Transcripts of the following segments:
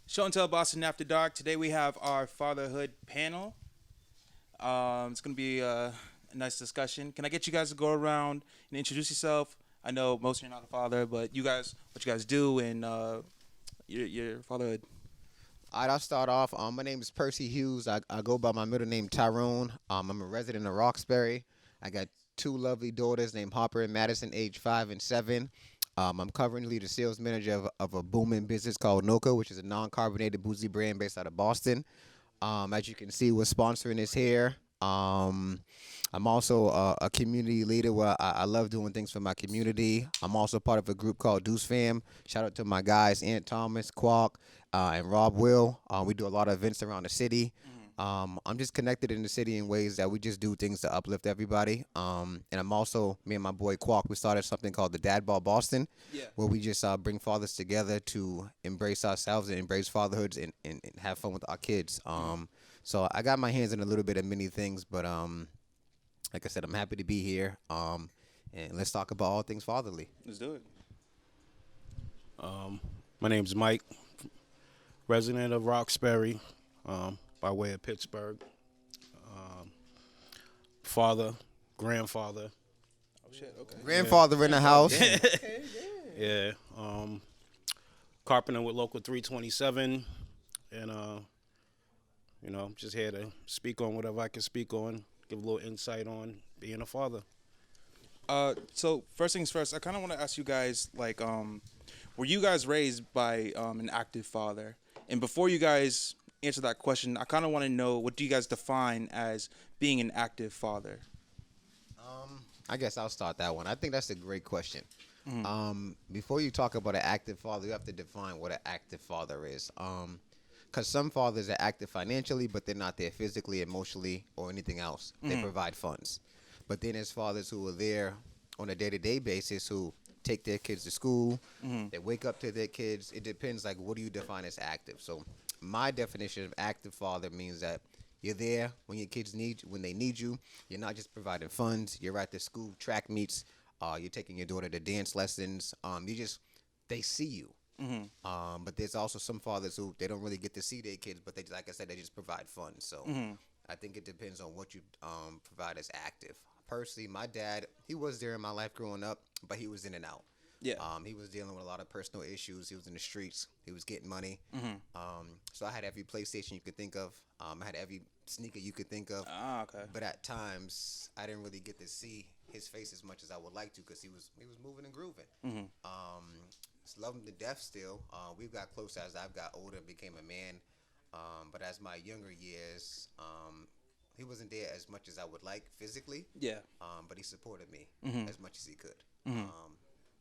Show and Tell Boston After Dark. Today we have our fatherhood panel. It's going to be a nice discussion. Can I get you guys to go around and introduce yourself? I know most of you are not a father, but you guys, what you guys do and your fatherhood. All right, I'll start off. My name is Percy Hughes. I go by my middle name Tyrone. I'm a resident of Roxbury. I got two lovely daughters named Harper and Madison, age 5 and 7. I'm currently the sales manager of a booming business called Noka, which is a non-carbonated boozy brand based out of Boston. As you can see, we're sponsoring this here. I'm also a community leader where I love doing things for my community. I'm also part of a group called Deuce Fam. Shout out to my guys, Ant Thomas, Quark, and Rob Will. We do a lot of events around the city. I'm just connected in the city in ways that we just do things to uplift everybody. And I'm also, me and my boy Quark, we started something called the Dad Ball Boston, where we just bring fathers together to embrace ourselves and embrace fatherhoods and have fun with our kids. So I got my hands in a little bit of many things, but like I said, I'm happy to be here. And let's talk about all things fatherly. Let's do it. My name's Mike, resident of Roxbury, by way of Pittsburgh. Father, grandfather. Oh, shit, okay. Grandfather in the house. Yeah. Carpenter with Local 327. And, just here to speak on whatever I can speak on, give a little insight on being a father. So first things first, I kind of want to ask you guys, like, were you guys raised by an active father? And before you guys answer that question, I kind of want to know, what do you guys define as being an active father? I guess I'll start that one. I think that's a great question. Before you talk about an active father, you have to define what an active father is. Because some fathers are active financially, but they're not there physically, emotionally, or anything else. They provide funds. But then there's fathers who are there on a day-to-day basis who take their kids to school. They wake up to their kids. It depends, like, what do you define as active? So my definition of active father means that you're there when your kids when they need you. You're not just providing funds. You're at the school track meets. You're taking your daughter to dance lessons. They see you. But there's also some fathers who they don't really get to see their kids, but they, like I said, they just provide funds. So I think it depends on what you provide as active. Personally, my dad, he was there in my life growing up, but he was in and out. Yeah. He was dealing with a lot of personal issues. He was in the streets. He was getting money. So I had every PlayStation you could think of. I had every sneaker you could think of. Ah, okay. But at times, I didn't really get to see his face as much as I would like to because he was moving and grooving. Love him to death still. We've got close as I've got older and became a man. But as my younger years, he wasn't there as much as I would like physically. Yeah. But he supported me as much as he could.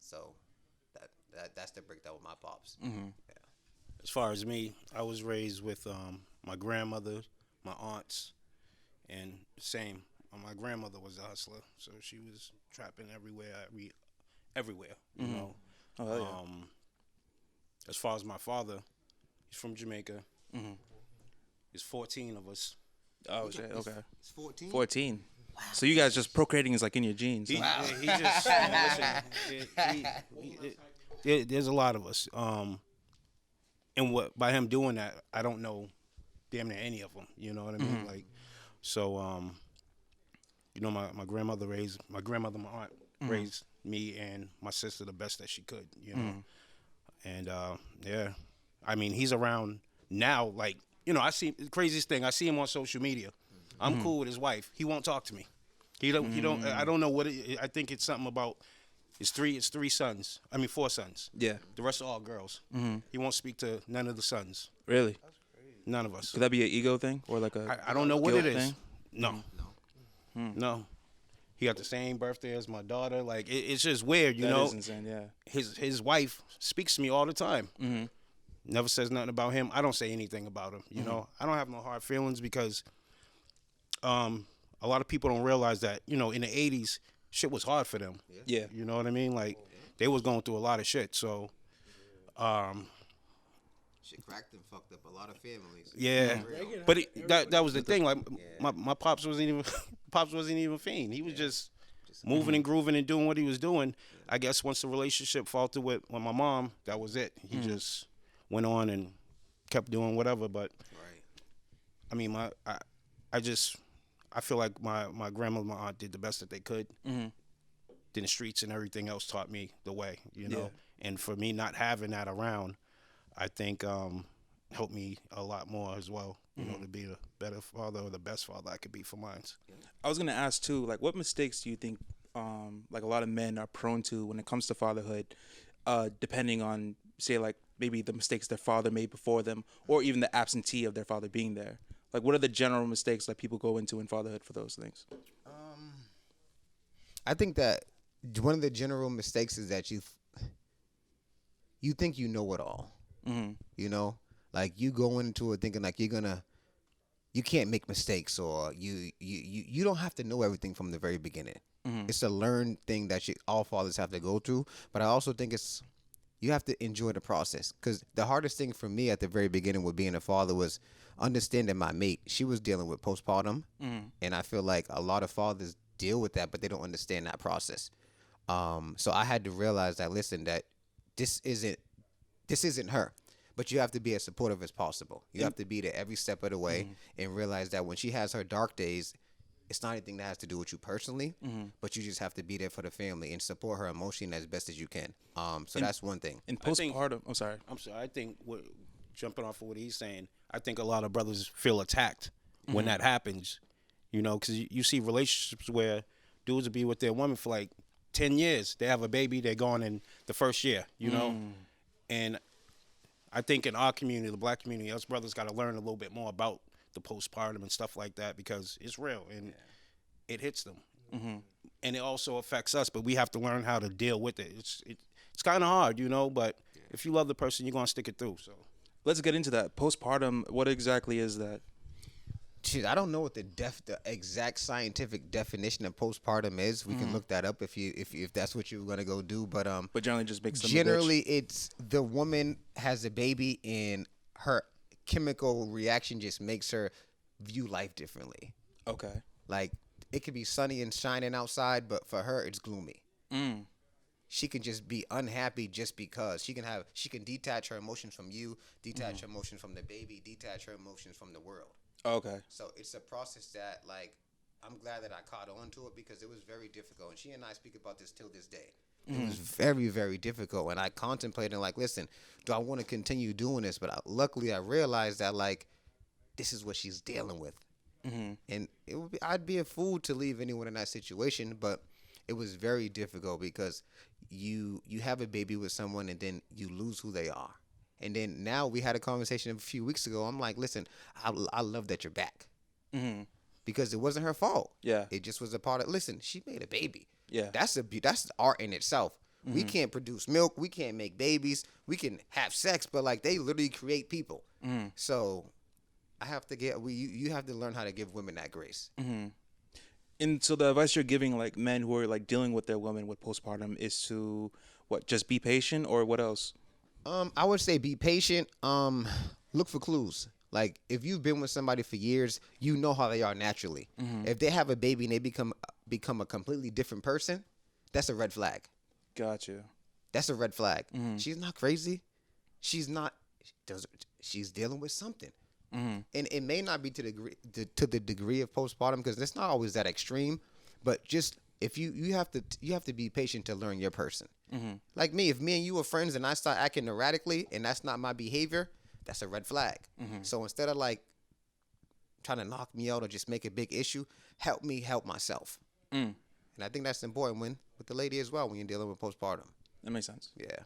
So that's the breakdown with my pops. Yeah. As far as me, I was raised with my grandmother, my aunts, and same. My grandmother was a hustler, so she was trapping everywhere, everywhere, you know. Oh, yeah. As far as my father, he's from Jamaica. There's 14 of us. Oh, shit, okay. It's 14? 14. Wow. So you guys just procreating is like in your genes. He Huh? just, there's a lot of us. And by him doing that, I don't know damn near any of them. You know what I mean? Like, so, my grandmother, my aunt raised me and my sister the best that she could, you know. And yeah, I mean, he's around now. Like, I see the craziest thing. I see him on social media. I'm cool with his wife. He won't talk to me. He don't. I don't know what I think it's something about. It's three sons. I mean, 4 sons. Yeah. The rest are all girls. He won't speak to none of the sons. Really? None of us. Could that be an ego thing or like a? I don't know what it is. Thing? No. He got the same birthday as my daughter. Like it's just weird, you know. That is insane. Yeah. His wife speaks to me all the time. Never says nothing about him. I don't say anything about him. You know, I don't have no hard feelings because a lot of people don't realize that, in the 80s, shit was hard for them. Yeah. You know what I mean? Like, they was going through a lot of shit. So, Shit cracked and fucked up a lot of families. yeah. But that was the thing. Like, my pops wasn't even a fiend. He was just moving and grooving and doing what he was doing. I guess once the relationship faltered with my mom, that was it. He just went on and kept doing whatever. But Right. I mean, I feel like my grandmother, my aunt did the best that they could. Mhm. Then the streets and everything else taught me the way, you Yeah. know. And for me not having that around, I think helped me a lot more as well. You know, Mhm. to be a better father or the best father I could be for mine. I was gonna ask too, like, what mistakes do you think, like a lot of men are prone to when it comes to fatherhood, depending on, say, like maybe the mistakes their father made before them, or even the absentee of their father being there. Like, what are the general mistakes that people go into in fatherhood for those things? Um, I think that one of the general mistakes is that you think you know it all. Mm-hmm. You know, like you go into it thinking like you can't make mistakes, or you don't have to know everything from the very beginning. Mm-hmm. It's a learned thing that all fathers have to go through. But I also think you have to enjoy the process, because the hardest thing for me at the very beginning with being a father was understanding my mate. She was dealing with postpartum, Mm-hmm. and I feel like a lot of fathers deal with that, but they don't understand that process. So I had to realize that, listen, that this isn't this isn't her. But you have to be as supportive as possible. You And have to be there every step of the way, mm-hmm. and realize that when she has her dark days, it's not anything that has to do with you personally, Mm-hmm. but you just have to be there for the family and support her emotionally as best as you can. So in that's one thing. in I think postpartum. I'm sorry. I'm sorry. I think jumping off of what he's saying, I think a lot of brothers feel attacked when Mm-hmm. that happens. You know, because you see relationships where dudes will be with their woman for like 10 years. They have a baby, they're gone in the first year. You know, Mm. and I think in our community, the black community, us brothers got to learn a little bit more about the postpartum and stuff like that, because it's real and it hits them, Mm-hmm. and it also affects us. But we have to learn how to deal with it. It's kind of hard, you know. But if you love the person, you're gonna stick it through. So Let's get into that postpartum. What exactly is that? Shit, I don't know what the exact scientific definition of postpartum is. We can Mm-hmm. look that up if that's what you're gonna go do. But But generally, just makes them a bitch. generally, it's the woman has a baby, and her chemical reaction just makes her view life differently. Okay. Like, it could be sunny and shining outside, but for her it's gloomy. Mm. She can just be unhappy just because she can detach her emotions from you, detach her emotions from the baby, detach her emotions from the world. Okay. So it's a process that, like, I'm glad that I caught on to it, because it was very difficult. And she and I speak about this till this day. It was very, very difficult. And I contemplated, like, listen, do I want to continue doing this? But luckily, I realized that, like, this is what she's dealing with. Mm-hmm. And I'd be a fool to leave anyone in that situation. But it was very difficult, because you have a baby with someone, and then you lose who they are. And then now we had a conversation a few weeks ago. I'm like, listen, I love that you're back, Mm-hmm. because it wasn't her fault. Yeah. It just was a part of. Listen, she made a baby. Yeah. That's art in itself. We can't produce milk. We can't make babies. We can have sex, but like, they literally create people. Mm-hmm. So I have to you have to learn how to give women that grace. Mm-hmm. And so the advice you're giving, like men who are like dealing with their women with postpartum, is to what? Just be patient, or what else? I would say be patient. Look for clues. Like, if you've been with somebody for years, you know how they are naturally. If they have a baby and they become a completely different person, that's a red flag. Gotcha. That's a red flag. She's not crazy. She's not. She's dealing with something, and it may not be to the degree of postpartum, because it's not always that extreme. But just, if you have to be patient to learn your person. Like me, if me and you are friends and I start acting erratically and that's not my behavior, that's a red flag. So instead of like trying to knock me out or just make a big issue, help me help myself. Mm. And I think that's important with the lady as well when you're dealing with postpartum. That makes sense. Yeah.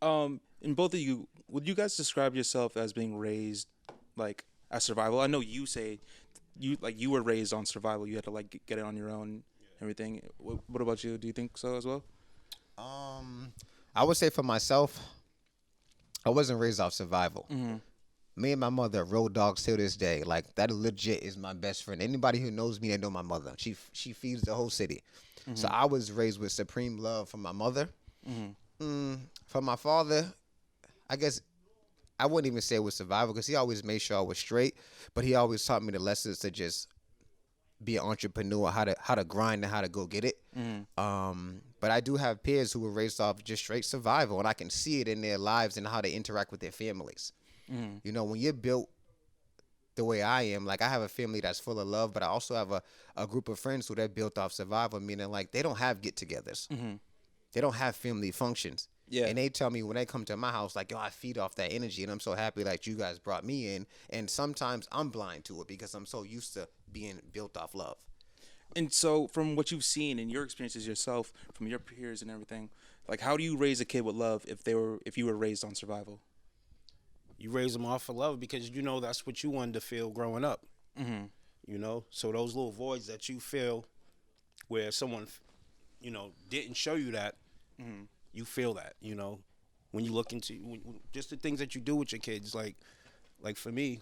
And both of you, would you guys describe yourself as being raised like as survival? I know you say you were raised on survival. You had to like get it on your own, and everything. What about you? Do you think so as well? I would say for myself, I wasn't raised off survival. Me and my mother are road dogs till this day. Like, that legit is my best friend. Anybody who knows me, they know my mother. She feeds the whole city. So I was raised with supreme love from my mother. From my father, I guess I wouldn't even say it was survival, because he always made sure I was straight. But he always taught me the lessons to just be an entrepreneur, how to grind and how to go get it. But I do have peers who were raised off just straight survival, and I can see it in their lives and how they interact with their families. You know, when you're built the way I am, like I have a family that's full of love, but I also have a group of friends who they're built off survival, meaning like they don't have get-togethers. They don't have family functions. Yeah. And they tell me when they come to my house, like, yo, I feed off that energy, and I'm so happy that you guys brought me in. And sometimes I'm blind to it because I'm so used to being built off love. And so, from what you've seen and your experiences yourself, from your peers and everything, like, how do you raise a kid with love if you were raised on survival? You raise them off of love because you know that's what you wanted to feel growing up. You know, so those little voids that you feel where someone, you know, didn't show you that, you feel that. You know, when you look into just the things that you do with your kids, like for me,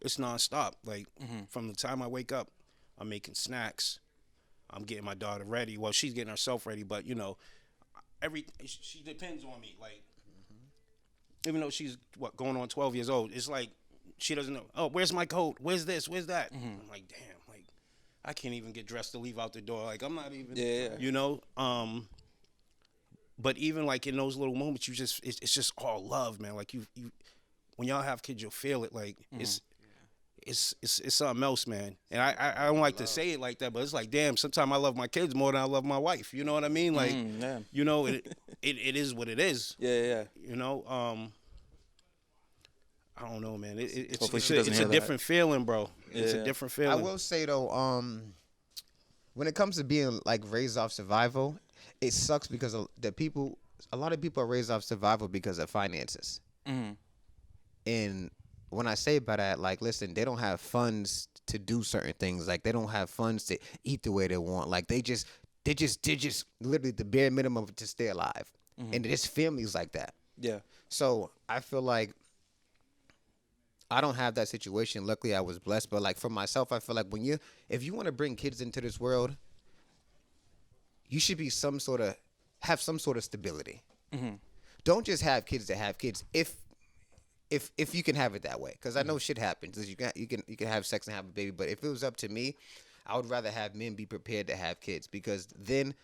it's nonstop. Like from the time I wake up, I'm making snacks. I'm getting my daughter ready. Well, she's getting herself ready, but you know, she depends on me. Like, even though she's going on 12 years old, it's like she doesn't know. Oh, where's my coat? Where's this? Where's that? I'm like, damn. Like, I can't even get dressed to leave out the door. Like, I'm not even. Yeah. You know. But even like in those little moments, it's just all love, man. Like you when y'all have kids, you'll feel it. Like it's something else, man. And I don't like to say it like that, but it's like, damn, sometimes I love my kids more than I love my wife. You know what I mean? Like, Yeah. you know, it is what it is. Yeah. You know, I don't know, man. It's Hopefully she doesn't it's hear a that. different feeling, bro. It's Yeah. a different I feeling. will say though, when it comes to being like raised off survival, it sucks because a lot of people are raised off survival because of finances. And when I say by that, like, listen, they don't have funds to do certain things. Like, they don't have funds to eat the way they want. Like, they just literally the bare minimum to stay alive. And there's families like that. Yeah. So I feel like I don't have that situation. Luckily, I was blessed. But like for myself, I feel like if you want to bring kids into this world, you should be have some sort of stability. Don't just have kids to have kids. If you can have it that way, because I know shit happens. You can have sex and have a baby, but if it was up to me, I would rather have men be prepared to have kids, because then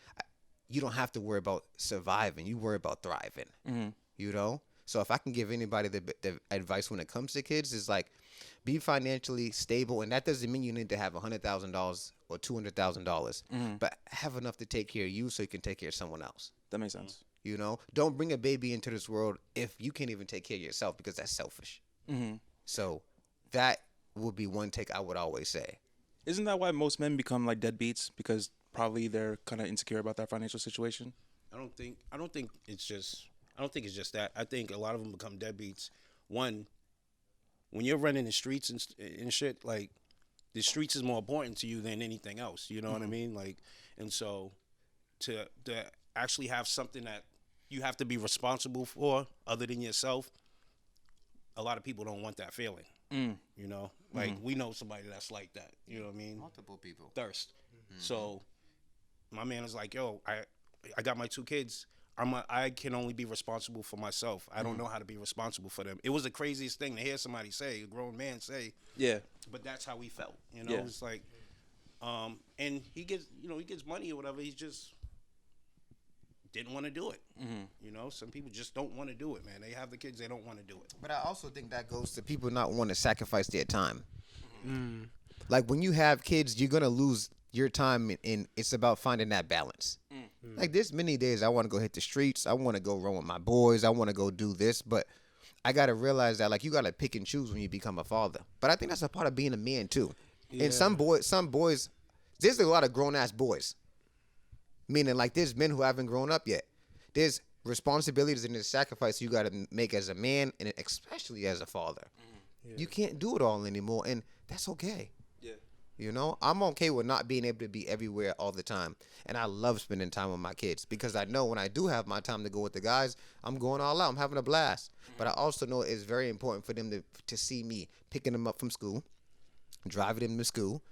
you don't have to worry about surviving. You worry about thriving. You know. So if I can give anybody the advice when it comes to kids, is like, be financially stable, and that doesn't mean you need to have $100,000 or $200,000, but have enough to take care of you so you can take care of someone else. That makes sense. You know, don't bring a baby into this world if you can't even take care of yourself, because that's selfish. So that would be one take I would always say. Isn't that why most men become like deadbeats? Because probably they're kind of insecure about their financial situation. I don't think it's just that. I think a lot of them become deadbeats. One, when you're running the streets and shit, like, the streets is more important to you than anything else. You know what I mean? Like, and so to actually have something that you have to be responsible for other than yourself, a lot of people don't want that feeling. You know, like, we know somebody that's like that. You know what I mean? Multiple people. Thirst. So my man is like, yo, I got my 2 kids. I can only be responsible for myself. I don't know how to be responsible for them. It was the craziest thing to hear somebody say, a grown man say. Yeah. But that's how he felt. You know, Yeah. it's like, and he gets money or whatever. He just didn't want to do it. You know, some people just don't want to do it, man. They have the kids, they don't want to do it. But I also think that goes to people not want to sacrifice their time. Like, when you have kids, you're gonna lose your time, and it's about finding that balance. Like, there's many days I want to go hit the streets. I want to go run with my boys. I want to go do this, but I gotta realize that, like, you gotta pick and choose when you become a father. But I think that's a part of being a man too. And some boys, there's a lot of grown ass boys. Meaning, like, there's men who haven't grown up yet. There's responsibilities and there's sacrifice you got to make as a man, and especially as a father. You can't do it all anymore, and that's okay. Yeah. You know, I'm okay with not being able to be everywhere all the time. And I love spending time with my kids, because I know when I do have my time to go with the guys, I'm going all out. I'm having a blast. But I also know it's very important for them to see me picking them up from school, driving them to school,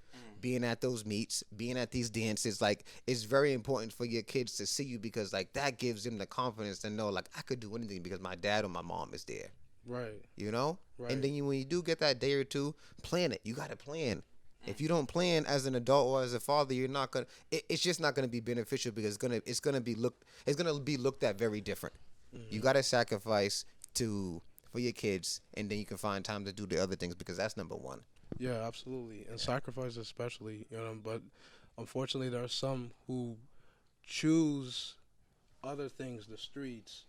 being at those meets, being at these dances. Like, it's very important for your kids to see you, because, like, that gives them the confidence to know, like, I could do anything because my dad or my mom is there. Right. You know? Right. And then when you do get that day or two, plan it. You got to plan. If you don't plan as an adult or as a father, you're not gonna. It's just not gonna be beneficial, because it's gonna be looked at very different. You got to sacrifice to for your kids, and then you can find time to do the other things because that's number one. Yeah, absolutely, and sacrifice especially. But unfortunately, there are some who choose other things, the streets,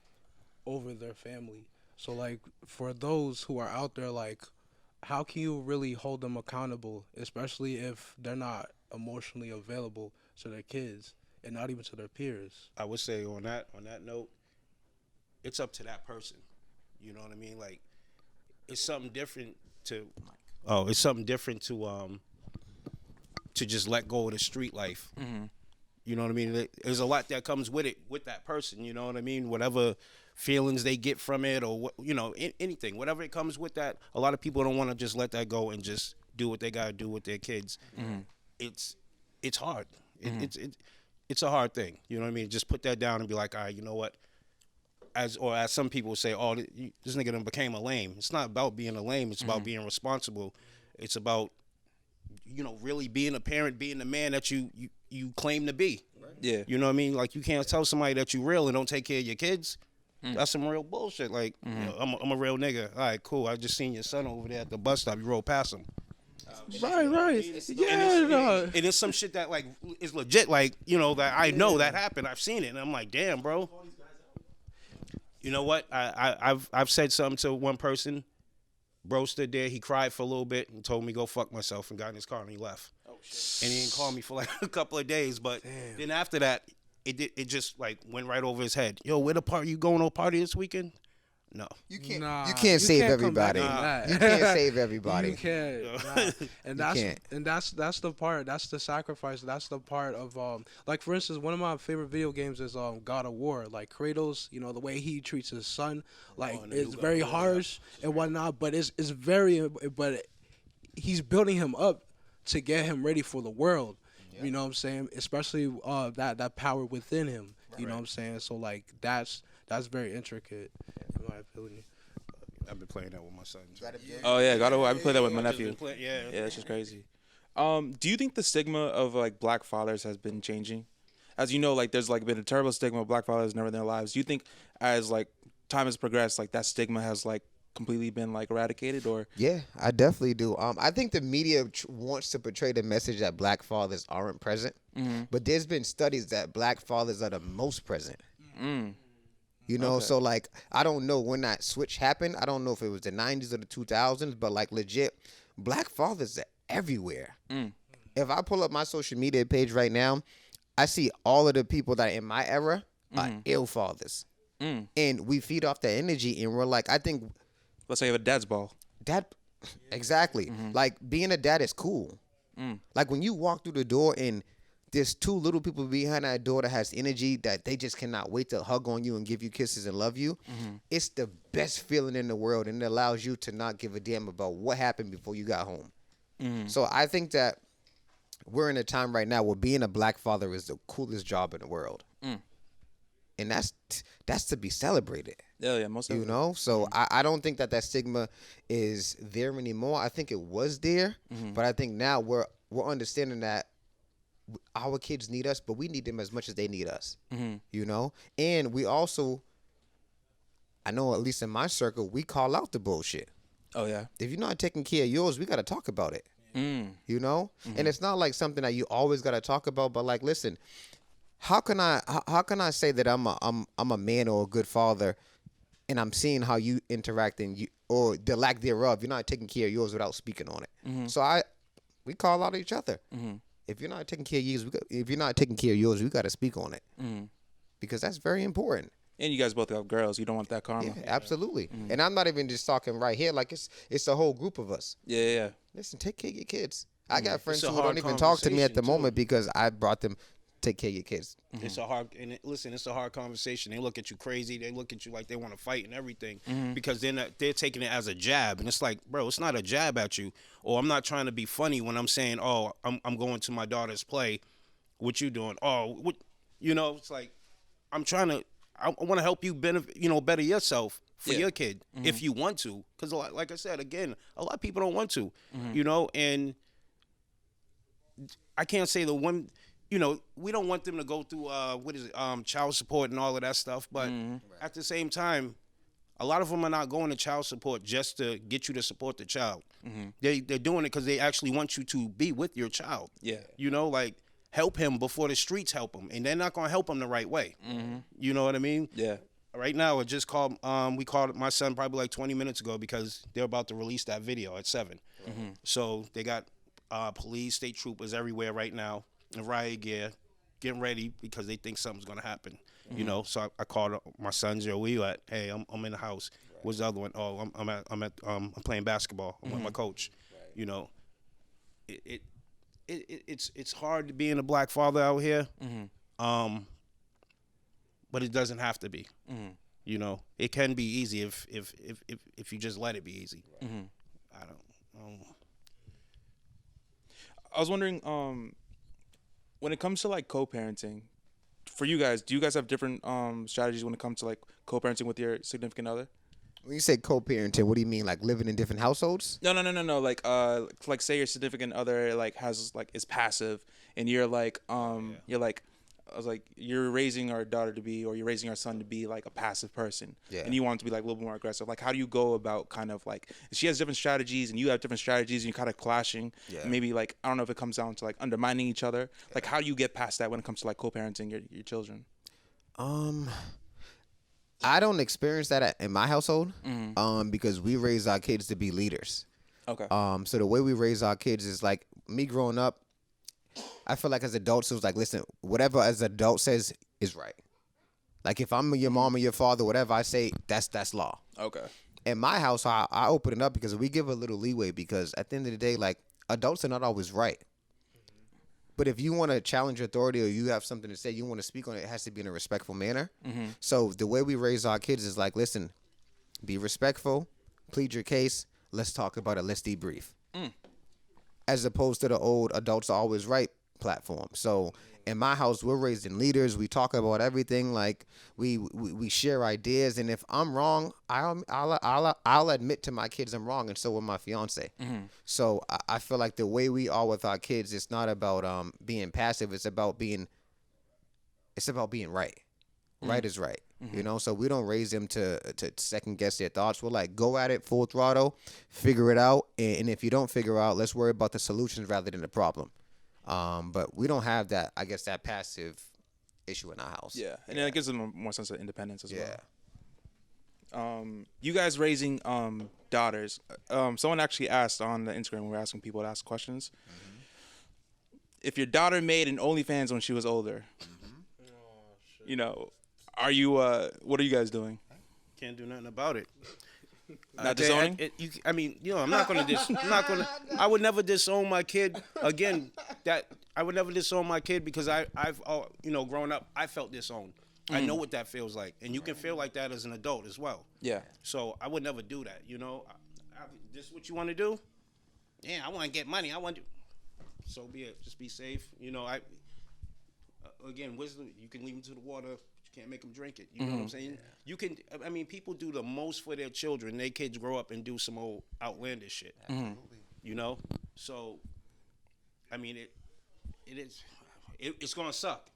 over their family. So like for those who are out there, like how can you really hold them accountable, especially if they're not emotionally available to their kids and not even to their peers? I would say on that note, it's up to that person. You know what I mean? Like it's something different to it's something different to just let go of the street life. You know what I mean? There's a lot that comes with it, with that person. You know what I mean? Whatever feelings they get from it, or what, anything, whatever it comes with that. A lot of people don't want to just let that go and just do what they gotta do with their kids. It's hard. It's a hard thing. You know what I mean? Just put that down and be like, all right, you know what? As some people say, oh, this nigga done became a lame. It's not about being a lame. It's about being responsible. It's about really being a parent, being the man that you claim to be. Right. Yeah. You know what I mean? Like you can't tell somebody that you real and don't take care of your kids. That's some real bullshit. Like I'm a real nigga. All right, cool. I just seen your son over there at the bus stop. You rode past him. Right. Yeah. And it's some shit that like is legit. Like that I know that happened. I've seen it, and I'm like, damn, bro. You know what? I've said something to one person. Bro stood there. He cried for a little bit and told me go fuck myself and got in his car and he left. Oh shit! And he didn't call me for like a couple of days. But then after that, it just like went right over his head. Yo, where the party? You going to a party this weekend? No. You can't. Nah, you can't save come back everybody. on that. You can't save everybody. You can't. And that's the part. That's the sacrifice. That's the part of like for instance, one of my favorite video games is God of War. Like Kratos, the way he treats his son, like it's very harsh and whatnot. But it's very. But he's building him up to get him ready for the world. Yeah. You know what I'm saying? Especially that power within him. You know what I'm saying? So like that's very intricate. In my opinion. I've been playing that with my son. Oh yeah, God of War. I've been playing that with my nephew. Yeah, that's just crazy. Do you think the stigma of like black fathers has been changing? As you know, like there's like been a terrible stigma of black fathers never in their lives. Do you think as like time has progressed, like that stigma has like completely been like eradicated? Or yeah, I definitely do. I think the media wants to portray the message that black fathers aren't present, but there's been studies that black fathers are the most present. So like I don't know when that switch happened. I don't know if it was the 90s or the 2000s, but like legit, black fathers are everywhere. If I pull up my social media page right now, I see all of the people that are in my era are ill fathers, and we feed off that energy, and we're like, I think. Let's say you have a dad's ball. Exactly. Like being a dad is cool. Like when you walk through the door and there's two little people behind that door that has energy that they just cannot wait to hug on you and give you kisses and love you. It's the best feeling in the world, and it allows you to not give a damn about what happened before you got home. So I think that we're in a time right now where being a black father is the coolest job in the world. And that's to be celebrated. Yeah, most of it. So I don't think that stigma is there anymore. I think it was there, but I think now we're understanding that our kids need us, but we need them as much as they need us. And we also, I know at least in my circle, we call out the bullshit. Oh yeah. If you're not taking care of yours, we got to talk about it. And it's not like something that you always got to talk about, but like, listen, how can I say that I'm a man or a good father, and I'm seeing how you interact and you, or the lack thereof, you're not taking care of yours without speaking on it. So we call out each other. If you're not taking care of yours, we got to speak on it, because that's very important. And you guys both have girls. You don't want that karma. Yeah, absolutely. And I'm not even just talking right here. Like it's a whole group of us. Yeah. Listen, take care of your kids. I got friends who don't even talk to me at the moment because I brought them. Take care of your kids. It's a hard, and it's a hard conversation. They look at you crazy. They look at you like they want to fight and everything, because they're taking it as a jab, and it's like, bro, it's not a jab at you. Or I'm not trying to be funny when I'm saying, oh, I'm going to my daughter's play. What you doing? Oh, what? It's like I want to help you benefit, better yourself for your kid if you want to, because like I said again, a lot of people don't want to, and I can't say the one. We don't want them to go through child support and all of that stuff. But at the same time, A lot of them are not going to child support just to get you to support the child. Mm-hmm. They're doing it because they actually want you to be with your child. Yeah. You know, like help him before the streets help him, and they're not gonna help him the right way. Mm-hmm. You know what I mean? Yeah. Right now, I just called. We called my son probably like 20 minutes ago because they're about to release that video at 7. Mm-hmm. So they got police, state troopers everywhere right now in riot gear, getting ready because they think something's gonna happen. Mm-hmm. You know, so I called my son. Joe, where you at? Hey, I'm in the house. Right. Where's the other one? Oh, I'm playing basketball. I'm with my coach. Right. You know, it's hard to being a black father out here. Mm-hmm. But it doesn't have to be. Mm-hmm. You know, it can be easy if you just let it be easy. Mm-hmm. I don't. I was wondering, when it comes to like co-parenting, for you guys, do you guys have different strategies when it comes to like co-parenting with your significant other? When you say co-parenting, what do you mean? Like living in different households? No. Like say your significant other like has like is passive, and you're like you're like, I was like, you're raising our daughter to be, or you're raising our son to be like a passive person, and you want him to be like a little bit more aggressive. Like, how do you go about kind of like, she has different strategies and you have different strategies and you're kind of clashing. And maybe like, I don't know if it comes down to like undermining each other. Like, how do you get past that when it comes to like co-parenting your children? I don't experience that in my household, because we raise our kids to be leaders. Okay. So the way we raise our kids is like me growing up. I feel like as adults, it was like, listen, whatever as an adult says is right. Like if I'm your mom or your father, whatever I say, that's law. Okay. In my house, I open it up because we give a little leeway because at the end of the day, like adults are not always right. But if you want to challenge authority or you have something to say, you want to speak on it, it has to be in a respectful manner. Mm-hmm. So the way we raise our kids is like, listen, be respectful, plead your case, let's talk about it, let's debrief. As opposed to the old adults are always right platform. So in my house, we're raising leaders. We talk about everything. Like we share ideas. And if I'm wrong, I'll admit to my kids I'm wrong, and so will my fiance. So I feel like the way we are with our kids, it's not about being passive. It's about being right. Right is right. You know, so we don't raise them to second guess their thoughts. We're like, go at it full throttle, figure it out. And if you don't figure out, let's worry about the solutions rather than the problem. But we don't have that, I guess, that passive issue in our house. Yeah. And then it gives them more sense of independence as well. You guys raising daughters. Someone actually asked on the Instagram when we were asking people to ask questions. If your daughter made an OnlyFans when she was older, you know, are you what are you guys doing? Can't do nothing about it. Not disowning? I'm not gonna I would never disown my kid again. I would never disown my kid because I've growing up, I felt disowned. I know what that feels like, and you can feel like that as an adult as well. Yeah. So I would never do that. You know, this is what you want to do? Yeah, I want to get money. I want to. So be it. Just be safe. You know, again, wisdom. You can leave them to the water. You can't make them drink it. You know what I'm saying? You can. I mean, people do the most for their children. Their kids grow up and do some old outlandish shit. You know. So, I mean, it's gonna suck.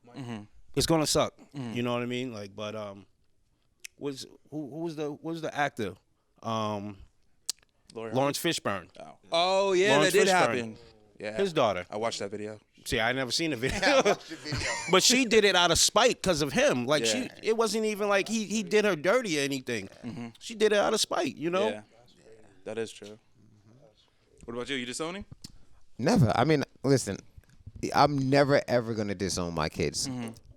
It's gonna suck. You know what I mean? Like, but who was the actor? Lawrence Fishburne. Oh yeah, Lawrence that did Fishburne. happen. Yeah. His daughter. I watched that video. See, I never seen the video. But she did it out of spite because of him. Like it wasn't even like he did her dirty or anything. She did it out of spite, you know? Yeah. That is true. What about you? You disowning? Never. I mean, listen, I'm never ever gonna disown my kids.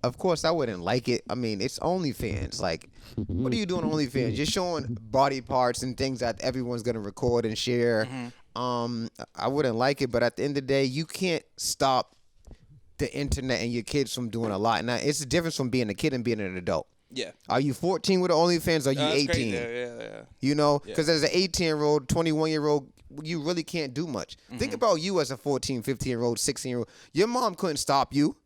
Of course, I wouldn't like it. I mean, it's OnlyFans. Like, what are you doing on OnlyFans? You're showing body parts and things that everyone's gonna record and share. I wouldn't like it, but at the end of the day, you can't stop the internet and your kids from doing a lot. Now, it's the difference from being a kid and being an adult. Yeah. Are you 14 with an OnlyFans? Or are you 18? Yeah. You know, because as an 18-year-old, 21-year-old, you really can't do much. Think about you as a 14, 15-year-old, 16-year-old. Your mom couldn't stop you,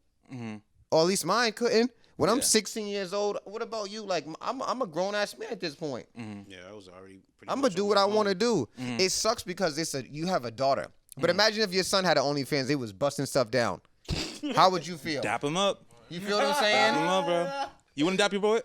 or at least mine couldn't. When I'm 16 years old, what about you? Like, I'm a grown-ass man at this point. Yeah, I was already pretty I'm much going to do on what my I own. want to do. It sucks because you have a daughter. But imagine if your son had an OnlyFans, they was busting stuff down. How would you feel? Dap him up. You feel what I'm Dap saying? him up, bro. You wouldn't dap your boy?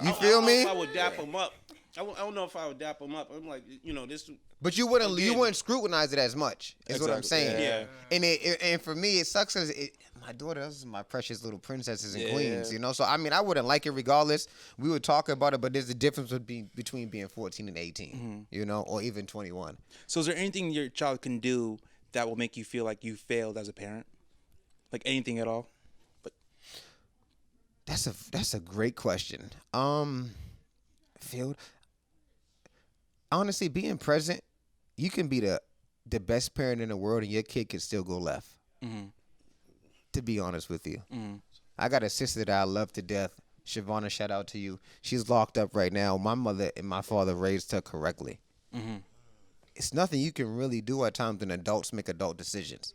You feel me? I would dap him up. I don't know if I would dap him up. I'm like, this. But you wouldn't Again. scrutinize it as much. Is what I'm Exactly. saying. Yeah. And for me, it sucks because my daughter, those are my precious little princesses and Yeah. queens. So I mean, I wouldn't like it regardless. We would talk about it, but there's a difference between being 14 and 18. Or even 21. So is there anything your child can do that will make you feel like you failed as a parent? Like anything at all? That's a great question. Field. Honestly, being present, you can be the best parent in the world, and your kid can still go left. To be honest with you, I got a sister that I love to death. Shavonna, shout out to you. She's locked up right now. My mother and my father raised her correctly. It's nothing you can really do at times when adults make adult decisions.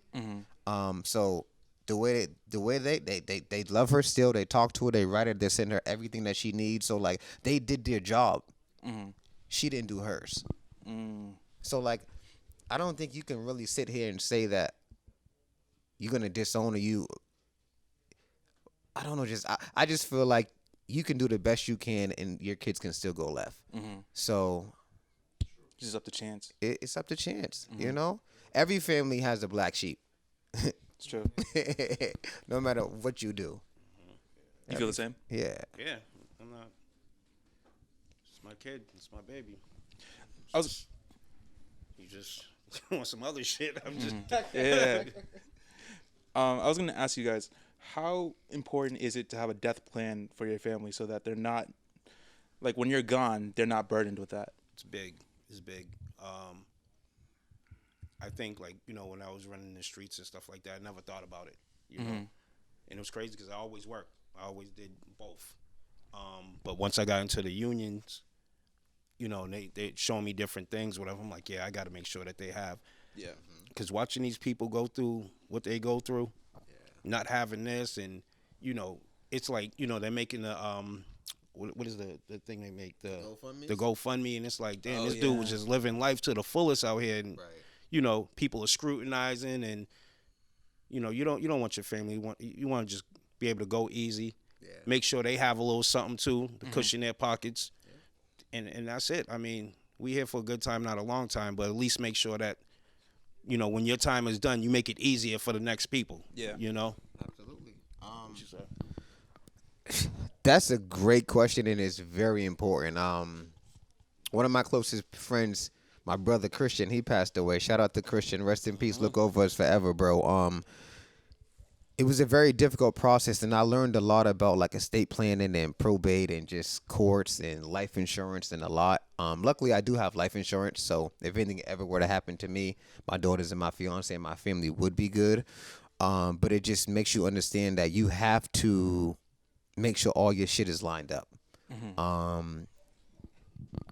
So the way they love her still, they talk to her, they write her, they send her everything that she needs. So like they did their job. She didn't do hers. So like I don't think you can really sit here and say that you're gonna disown or you. I don't know. I just feel like you can do the best you can, and your kids can still go left. So It's just up to chance. it's up to chance. Every family has a black sheep. It's true. No matter what you do. You feel the same? Yeah. Yeah, I'm not. It's my kid. It's my baby. I was. You just want some other shit. I'm just. Yeah. I was gonna ask you guys, how important is it to have a death plan for your family so that they're not, like, when you're gone, they're not burdened with that? It's big. It's big. I think, like, when I was running the streets and stuff like that, I never thought about it, And it was crazy because I always worked. I always did both. But once I got into the unions, they show me different things, whatever. I'm like, yeah, I got to make sure that they have. Yeah. Because watching these people go through what they go through, not having this, and, it's like, they're making the, what is the thing they make? The GoFundMe, and it's like, damn, this dude was just living life to the fullest out here, and people are scrutinizing, and you don't want your family. You want to just be able to go easy. Yeah. Make sure they have a little something too to cushion their pockets, and that's it. I mean, we here for a good time, not a long time, but at least make sure that when your time is done, you make it easier for the next people. Yeah. Absolutely. That's a great question, and it's very important. One of my closest friends, my brother Christian, he passed away. Shout out to Christian. Rest in peace. Look over us forever, bro. It was a very difficult process, and I learned a lot about like estate planning and probate and just courts and life insurance and a lot. Luckily, I do have life insurance, so if anything ever were to happen to me, my daughters and my fiance and my family would be good. But it just makes you understand that you have to make sure all your shit is lined up. And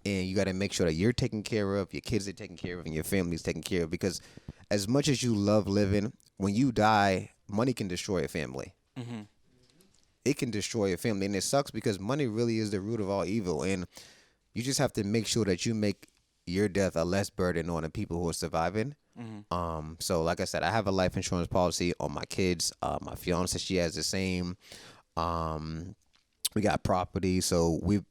you got to make sure that you're taken care of, your kids are taken care of, and your family's taken care of. Because as much as you love living, when you die, money can destroy a family. It can destroy a family. And it sucks because money really is the root of all evil. And you just have to make sure that you make your death a less burden on the people who are surviving. So like I said, I have a life insurance policy on my kids. My fiance, she has the same. We got property, so we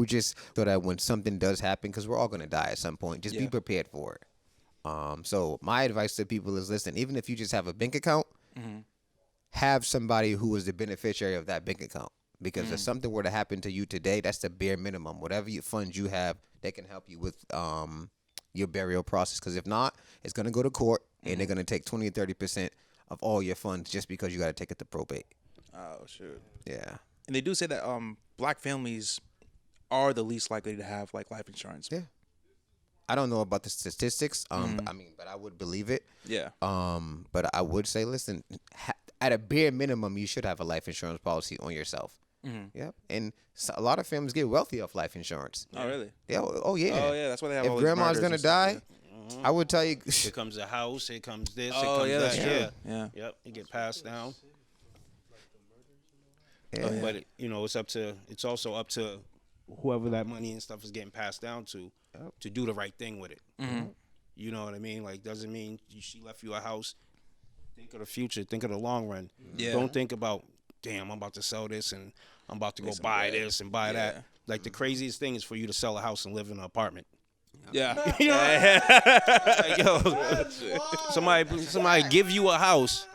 just so that when something does happen, because we're all gonna die at some point, just be prepared for it. So my advice to people is, listen, even if you just have a bank account, have somebody who is the beneficiary of that bank account. Because if something were to happen to you today, that's the bare minimum. Whatever funds you have, they can help you with your burial process. Because if not, it's gonna go to court, and they're gonna take 20 or 30% of all your funds just because you got to take it to probate. Oh, shoot. Yeah. And they do say that black families are the least likely to have like life insurance. Yeah. I don't know about the statistics. I mean, but I would believe it. Yeah. But I would say, listen, at a bare minimum, you should have a life insurance policy on yourself. Yep. And a lot of families get wealthy off life insurance. Oh, really? Yeah. Oh, yeah. Oh, yeah. That's why they have all If these grandma's murders gonna and stuff. die, I would tell you. Here comes a house. Here comes this. Oh, here yeah, comes that's that. true. Yeah. Yep. It get passed down. Yeah. But it's also up to whoever that money and stuff is getting passed down to do the right thing with it. You know what I mean? Like, doesn't mean she left you a house. Think of the future. Think of the long run. Yeah. Don't think about damn, I'm about to sell this and I'm about to go Make some buy bread. this and buy Yeah. that. Like the craziest thing is for you to sell a house and live in an apartment. Yeah. You know? Like, yo, somebody give you a house,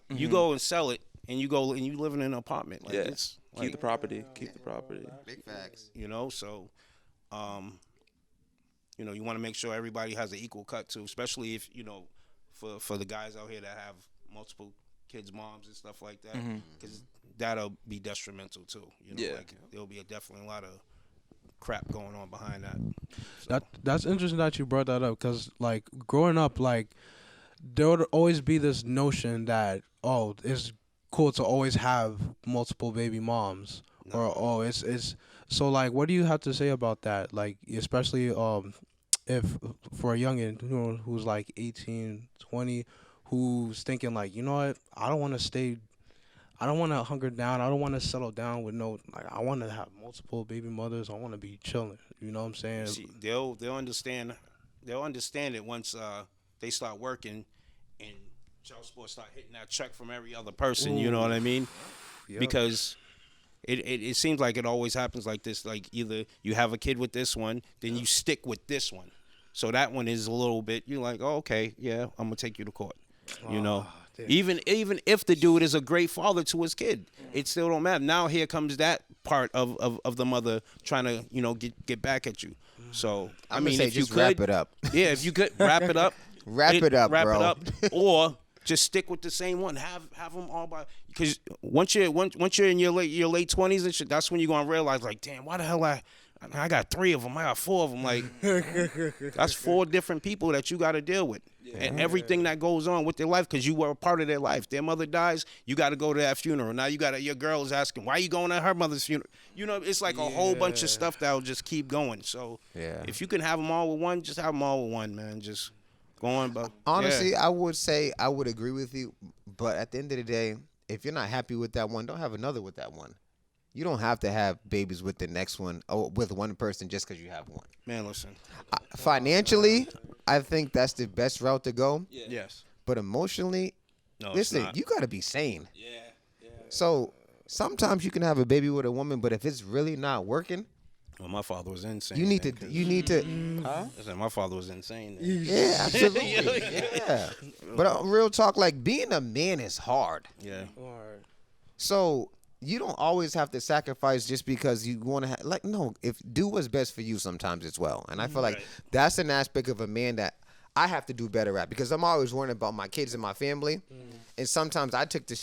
you go and sell it, and you go and you live in an apartment. Like Yeah. it's Keep like, the property. Keep the property. Big facts. you know, so you know, you want to make sure everybody has an equal cut too, especially if, you know, for the guys out here that have multiple kids, moms and stuff like that, because that'll be detrimental too. You know, Yeah. like there'll be definitely a lot of crap going on behind that. So, That's interesting that you brought that up, because like growing up, like there would always be this notion that, oh, it's cool to always have multiple baby moms, or oh, it's so like, what do you have to say about that? Like, especially if for a youngin, you know, who's like 18, 20, who's thinking like, you know what, I don't want to stay. I don't want to hunker down. I don't want to settle down with no. Like, I want to have multiple baby mothers. I want to be chilling. You know what I'm saying? see, they'll understand. They'll understand it once they start working and child support start hitting that check from every other person. You know what I mean? Yep. Because it seems like it always happens like this. Like either you have a kid with this one, then you stick with this one. So that one is a little bit. You're like, oh, okay, yeah, I'm gonna take you to court. You know. damn. Even if the dude is a great father to his kid, it still don't matter. Now here comes that part of the mother trying to, you know, get back at you. So I I'm mean, gonna say if you just could wrap it up. yeah, if you could wrap it up, Wrap it up, wrap bro. it up, or just stick with the same one. Have them all by, because once you're in your late 20s and shit, that's when you're gonna realize like, damn, why the hell I got 3 of them, I got 4 of them. Like that's 4 different people that you got to deal with. And everything that goes on with their life, because you were a part of their life. Their mother dies, you got to go to that funeral. Now you got your girl is asking, why you going to her mother's funeral? You know, it's like a whole bunch of stuff that'll just keep going. So if you can have them all with one, just have them all with one, man. Just go on. But Honestly, I would say I would agree with you, but at the end of the day, if you're not happy with that one, don't have another with that one. You don't have to have babies with the next one or with one person just because you have one. man, listen. Financially, I think that's the best route to go. Yes. But emotionally, No, listen, it's not. you got to be sane. Yeah. So sometimes you can have a baby with a woman, but if it's really not working, Well, my father was insane. you need man, to. 'cause- You need to. Listen, my father was insane. Man. Yeah, absolutely. Yeah. But real talk, like being a man is hard. Yeah. So you don't always have to sacrifice just because you want to have, like, no, if do what's best for you sometimes as well. And I feel like that's an aspect of a man that I have to do better at, because I'm always worrying about my kids and my family. And sometimes I took the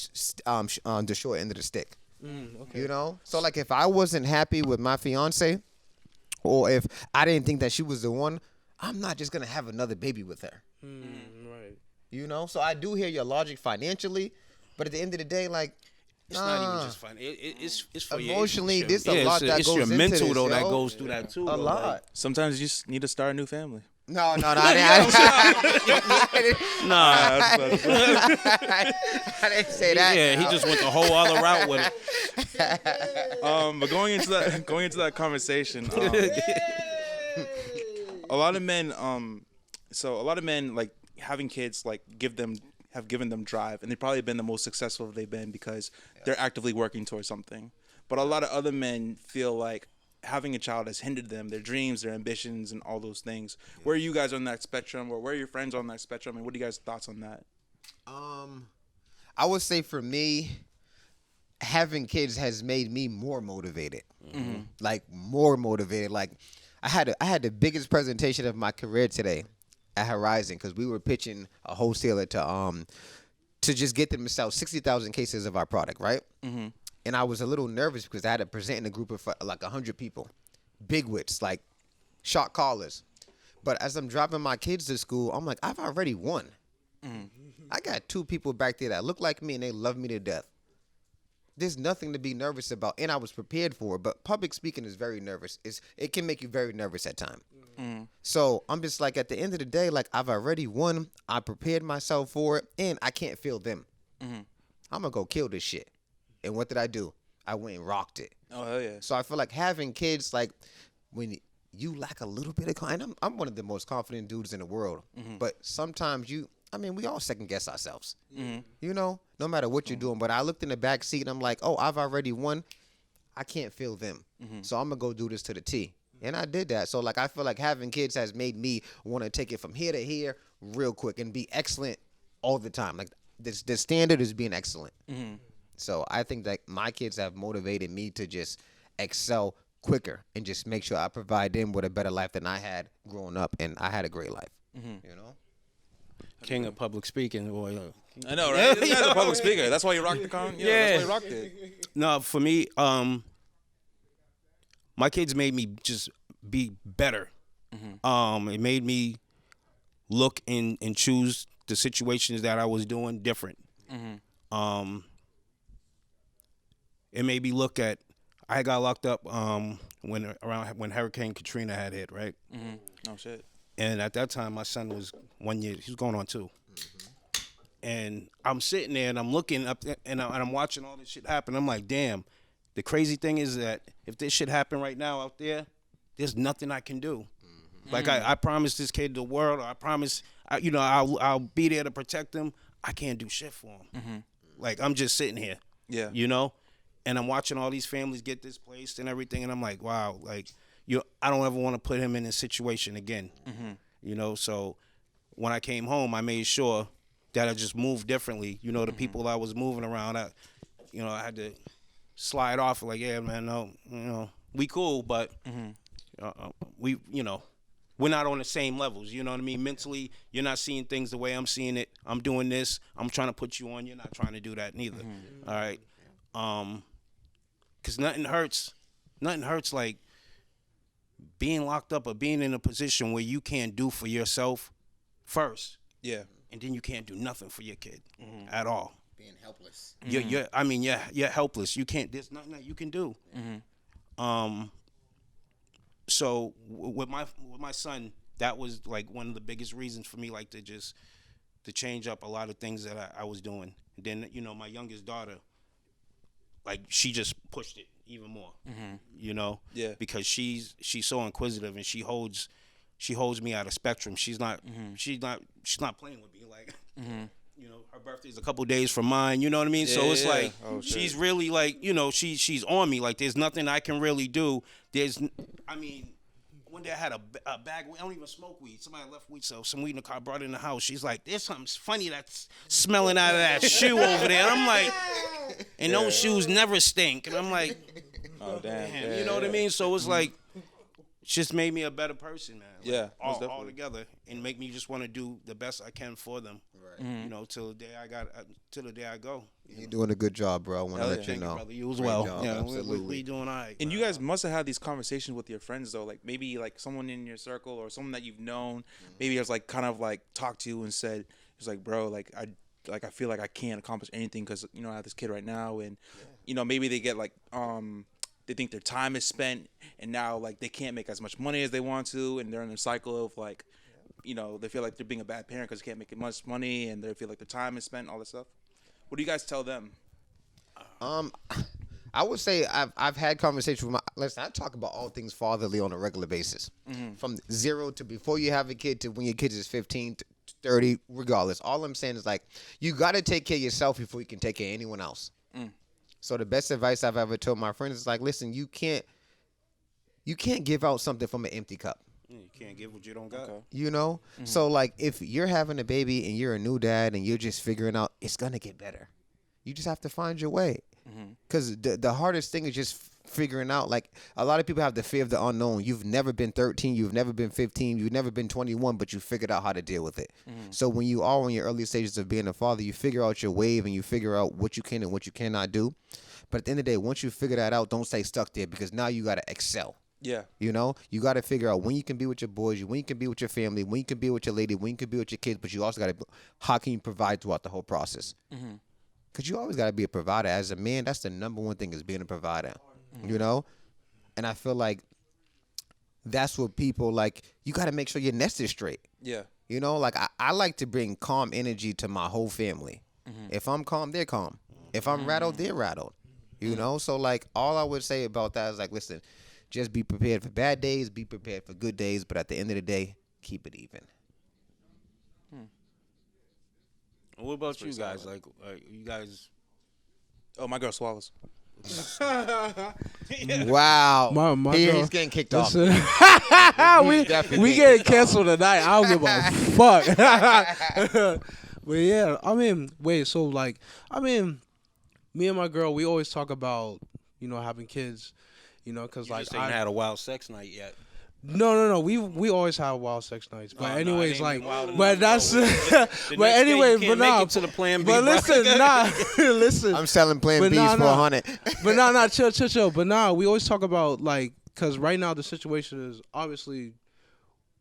short end of the stick, you know? So like if I wasn't happy with my fiance, or if I didn't think that she was the one, I'm not just going to have another baby with her. Right. You know? So I do hear your logic financially, but at the end of the day, like, It's not even just fun. It's for emotionally, your, there's a lot that it's goes your into mental this, though that yo. goes through that too. A though, lot. like- Sometimes you just need to start a new family. No, I didn't, Nah, I didn't say that. yeah, he just went the whole other route with it. But going into that conversation, a lot of men, so a lot of men like having kids like have given them drive, and they've probably been the most successful they've been because they're actively working towards something. But a lot of other men feel like having a child has hindered them, their dreams, their ambitions, and all those things. Where are you guys on that spectrum, or where are your friends on that spectrum, and what are you guys' thoughts on that? I would say for me, having kids has made me more motivated. Like more motivated. Like I had the biggest presentation of my career today at Horizon, because we were pitching a wholesaler to just get them to sell 60,000 cases of our product, right? And I was a little nervous because I had to present in a group of like 100 people, big wits, like shot callers. But as I'm dropping my kids to school, I'm like, I've already won. I got 2 people back there that look like me and they love me to death. There's nothing to be nervous about, and I was prepared for it. But public speaking is very nervous. It can make you very nervous at times. So I'm just like, at the end of the day, like I've already won. I prepared myself for it, and I can't feel them. I'm gonna go kill this shit. And what did I do? I went and rocked it. Oh hell yeah! So I feel like having kids, like when you lack a little bit of confidence, I'm one of the most confident dudes in the world. But sometimes I mean, we all second guess ourselves. Mm-hmm. You know, no matter what you're doing. But I looked in the back seat and I'm like, oh, I've already won. I can't feel them. So I'm gonna go do this to the T. And I did that. So like I feel like having kids has made me want to take it from here to here real quick and be excellent all the time. Like the standard is being excellent. So I think that my kids have motivated me to just excel quicker and just make sure I provide them with a better life than I had growing up, and I had a great life. You know. King of public speaking, boy. I know, right? This guy's a public speaker. That's why you rocked the con. Yeah, that's why you rocked it. No, for me, my kids made me just be better. It made me look and choose the situations that I was doing different. It made me look at. I got locked up when Hurricane Katrina had hit, right? Oh shit. And at that time, my son was 1 year. He was going on 2. And I'm sitting there and I'm looking up and I'm watching all this shit happen. I'm like, damn. The crazy thing is that if this shit happened right now out there, there's nothing I can do. Like I promised this kid the world. Or I promise, I'll be there to protect him. I can't do shit for him. Like I'm just sitting here. Yeah. You know, and I'm watching all these families get displaced and everything, and I'm like, wow, like I don't ever want to put him in this situation again. You know, so when I came home, I made sure that I just moved differently. You know, the people I was moving around, I had to slide off like, yeah, man, no, we cool, but we're not on the same levels. You know what I mean? Mentally, you're not seeing things the way I'm seeing it. I'm doing this. I'm trying to put you on. You're not trying to do that neither. All right? Because nothing hurts like being locked up or being in a position where you can't do for yourself first. Yeah. And then you can't do nothing for your kid at all. Being helpless. You're helpless. You can't. There's nothing that you can do. So with my son, that was like one of the biggest reasons for me, like to change up a lot of things that I was doing. And then my youngest daughter, like she just pushed it even more. Yeah. Because she's so inquisitive and she holds me at a spectrum. She's not playing with me like. Her birthday's a couple days from mine. You know what I mean? Yeah, So it's like she's really like she's on me. Like there's nothing I can really do. One day I had a bag. I don't even smoke weed. Somebody left weed, so some weed in the car, brought it in the house. She's like, "There's something funny that's smelling out of that shoe over there." And I'm like, and those shoes never stink. And I'm like, oh damn. you know what I mean? So it's like, just made me a better person, man. Like, Yeah, most all definitely. together, and make me just want to do the best I can for them. Right. Till the day I go. You're doing a good job, bro. I want to let you Thank know. you, brother. You as Great well. job, Yeah, absolutely. we doing all right. And you guys must have had these conversations with your friends though, like maybe like someone in your circle or someone that you've known, maybe has like kind of like talked to you and said, it's like, bro, like I feel like I can't accomplish anything because I have this kid right now, and maybe they get like they think their time is spent, and now like they can't make as much money as they want to, and they're in a cycle of like, they feel like they're being a bad parent because they can't make much money, and they feel like their time is spent, all this stuff. What do you guys tell them? I would say I've had conversations with listen, I talk about all things fatherly on a regular basis. From 0 to before you have a kid to when your kid is 15 to 30, regardless. All I'm saying is like, you got to take care of yourself before you can take care of anyone else. So the best advice I've ever told my friends is like, listen, you can't give out something from an empty cup. You can't give what you don't got. So like if you're having a baby and you're a new dad and you're just figuring out, it's gonna get better. You just have to find your way. Because the hardest thing is just figuring out, like a lot of people have the fear of the unknown. You've never been 13, you've never been 15, you've never been 21, but you figured out how to deal with it. So when you are in your early stages of being a father, you figure out your wave and you figure out what you can and what you cannot do. But at the end of the day, once you figure that out, don't stay stuck there, because now you got to excel. Yeah. You got to figure out when you can be with your boys, when you can be with your family, when you can be with your lady, when you can be with your kids, but you also got to, how can you provide throughout the whole process? Because you always got to be a provider. As a man, that's the number one thing, is being a provider, And I feel like that's what people, like, you got to make sure your nest is straight. Yeah. Like I like to bring calm energy to my whole family. If I'm calm, they're calm. If I'm rattled, they're rattled. So like all I would say about that is like, listen, just be prepared for bad days, be prepared for good days, but at the end of the day, keep it even. What about you pretty guys? solid. Like, you guys? Oh, my girl swallows. Wow. My He's girl. getting kicked off. Listen, we definitely getting kicked canceled tonight. I don't give a fuck. But yeah, I mean, wait. So like, I mean, me and my girl, we always talk about having kids. Cause You like just ain't had a wild sex night yet. no. We always have wild sex nights. But Oh, anyways, nah, it ain't like, been wild but enough, that's. bro. The But next day anyway, you can't but nah. make it to the plan B. But bro. listen, nah, listen. I'm selling Plan But Bs nah, for nah. 100. But nah, chill. But nah, we always talk about like, cause right now the situation is obviously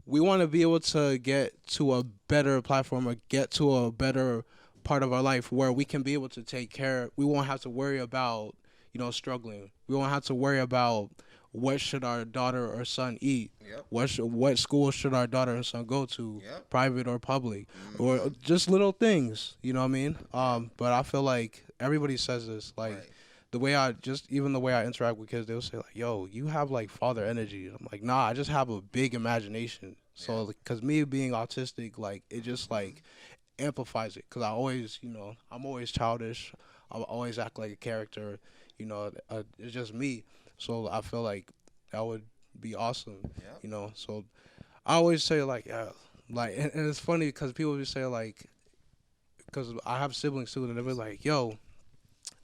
we want to be able to get to a better platform or get to a better part of our life where we can be able to take care. We won't have to worry about struggling. We won't have to worry about what should our daughter or son eat. Yep. What school should our daughter or son go to, Yep. private or public, or just little things. You know what I mean? But I feel like everybody says this like. Right. The way even the way I interact with kids, they'll say like, "Yo, you have like father energy." I'm like, "Nah, I just have a big imagination." So, because me being autistic, like, it just like amplifies it. Cause I always, I'm always childish. I always act like a character. It's just me. So I feel like that would be awesome. Yep. So I always say like, yeah, like, and it's funny because people just say like, because I have siblings too, and they'll be like, "Yo,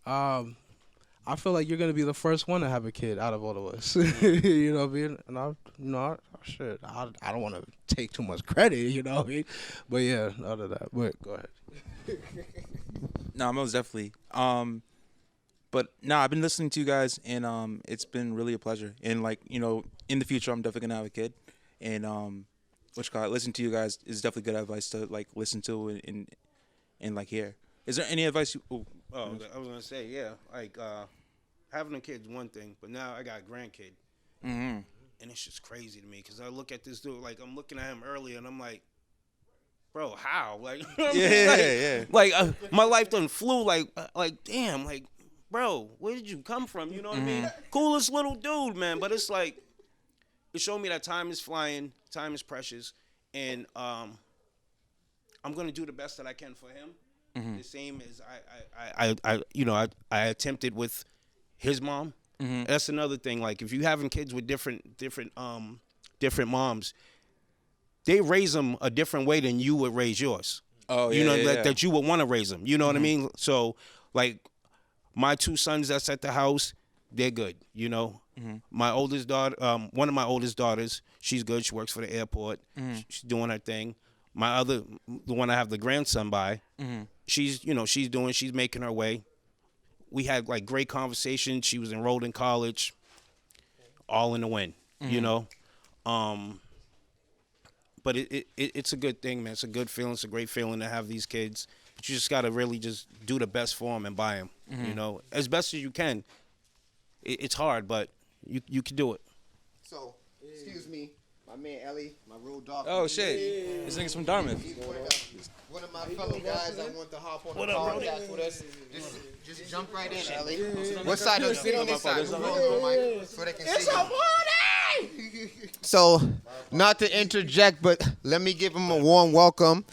I feel like you're gonna be the first one to have a kid out of all of us." You know what I mean? And I don't want to take too much credit. You know what I mean? But yeah, out of that. But go ahead. No, most definitely. But I've been listening to you guys, and it's been really a pleasure. And like in the future, I'm definitely gonna have a kid, and listen to you guys is definitely good advice to like listen to and like hear. Is there any advice you? Oh, I was gonna say, yeah, like having a kid's one thing, but now I got a grandkid, and it's just crazy to me because I look at this dude, like I'm looking at him earlier, and I'm like, bro, how? Like, Yeah. Like my life done flew, like damn, like, bro, where did you come from? You know what I mean? Coolest little dude, man, but it's like it showed me that time is flying, time is precious, and I'm gonna do the best that I can for him. The same as I attempted with his mom. That's another thing. Like if you having kids with different moms, they raise them a different way than you would raise yours. Oh yeah, that you would want to raise them. You know what I mean? So like my two sons that's at the house, they're good. My oldest daughter, one of my oldest daughters, she's good. She works for the airport. She's doing her thing. The one I have the grandson by, she's making her way. We had like great conversations. She was enrolled in college, all in the wind, But it's a good thing, man. It's a good feeling. It's a great feeling to have these kids. But you just got to really just do the best for them and buy them, as best as you can. It's hard, but you can do it. So, excuse me, my man Ellie, my road dog. Oh shit, this nigga's from Dartmouth. One of my fellow guys, I want to hop on the podcast with us. Just jump right in, Ellie. What side? Sit on this side. So they can see. It's a party. So, not to interject, but let me give him a warm welcome.